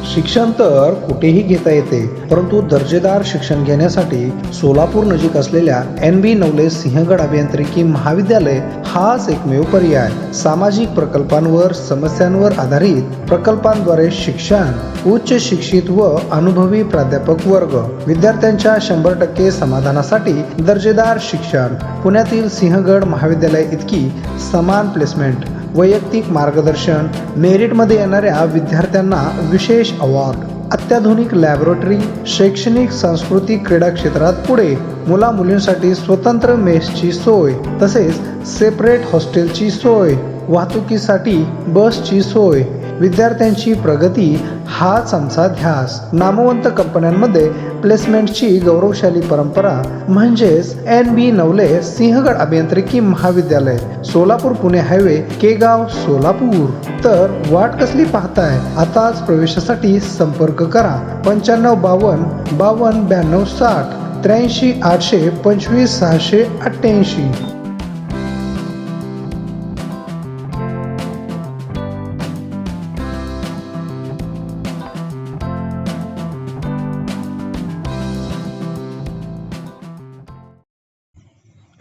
शिक्षण तर कुठेही घेता येते, परंतु दर्जेदार शिक्षण घेण्यासाठी सोलापूर नजीक असलेल्या NB नवले सिंहगड अभियांत्रिकी महाविद्यालय हाच एकमेव पर्याय. सामाजिक प्रकल्पांवर, समस्यांवर आधारित प्रकल्पांद्वारे शिक्षण, उच्च शिक्षित व अनुभवी प्राध्यापक वर्ग, विद्यार्थ्यांच्या 100% समाधानासाठी दर्जेदार शिक्षण. पुण्यातील सिंहगड महाविद्यालय इतकी समान प्लेसमेंट, वैयक्तिक मार्गदर्शन, मेरिटमध्ये येणाऱ्या विद्यार्थ्यांना विशेष अवॉर्ड, अत्याधुनिक लॅबोरेटरी, शैक्षणिक, सांस्कृतिक, क्रीडा क्षेत्रात पुढे, मुला मुलींसाठी स्वतंत्र मेसची सोय, तसेच सेपरेट हॉस्टेलची सोय, वाहतुकीसाठी बसची सोय, विद्यार्थ्यांची प्रगती हाच आमचा ध्यास. नामवंत कंपन्यांमध्ये प्लेसमेंटची गौरवशाली परंपरा म्हणजेच NB नवले सिंहगड अभियांत्रिकी महाविद्यालय, सोलापूर पुणे हायवे, केगाव, सोलापूर. तर वाट कसली पाहताय? आताच प्रवेशासाठी संपर्क करा 9552 52 92 60 83 800 25 688.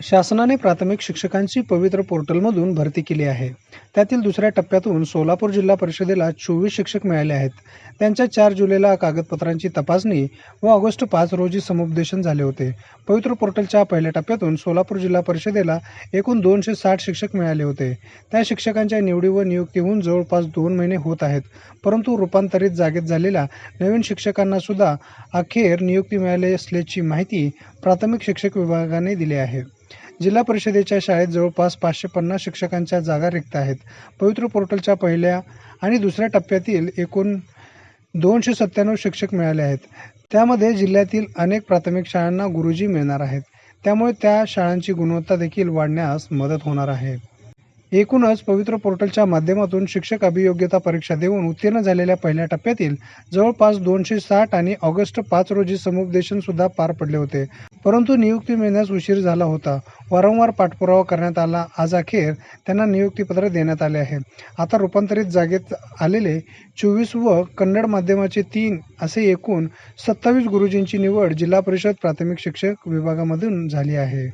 शासनाने प्राथमिक शिक्षकांची पवित्र पोर्टलमधून भरती केली आहे. त्यातील दुसऱ्या टप्प्यातून सोलापूर जिल्हा परिषदेला 24 शिक्षक मिळाले आहेत. त्यांच्या 4 जुलैला कागदपत्रांची तपासणी व ऑगस्ट 5 रोजी समुपदेशन झाले होते. पवित्र पोर्टलच्या पहिल्या टप्प्यातून सोलापूर जिल्हा परिषदेला एकूण 260 शिक्षक मिळाले होते. त्या शिक्षकांच्या निवडी व नियुक्तीहून जवळपास 2 महिने होत आहेत. परंतु रूपांतरित जागेत झालेल्या नवीन शिक्षकांना सुद्धा अखेर नियुक्ती मिळाली असल्याची माहिती प्राथमिक शिक्षक विभागाने दिली आहे. जिल्हा परिषदेच्या शाळेत जवळपास 550 शिक्षकांच्या जागा रिक्त आहेत. पवित्र पोर्टलच्या पहिल्या आणि दुसऱ्या टप्प्यातील एकूण 297 शिक्षक मिळाले आहेत. त्यामध्ये जिल्ह्यातील अनेक प्राथमिक शाळांना गुरुजी मिळणार आहेत. त्यामुळे त्या शाळांची गुणवत्ता देखील वाढण्यास मदत होणार आहे. एकूणच पवित्र पोर्टलच्या माध्यमातून शिक्षक अभियोग्यता परीक्षा देऊन उत्तीर्ण झालेल्या पहिल्या टप्प्यातील जवळपास 260 आणि ऑगस्ट 5 रोजी समुपदेशन सुद्धा पार पडले होते. परंतु नियुक्ती मिळण्यास उशीर झाला होता. वारंवार पाठपुरावा करण्यात आला. आज अखेर त्यांना नियुक्तीपत्र देण्यात आले आहे. आता रूपांतरित जागेत आलेले 24 व कन्नड माध्यमाचे 3 असे एकूण 27 गुरुजींची निवड जिल्हा परिषद प्राथमिक शिक्षक विभागामधून झाली आहे.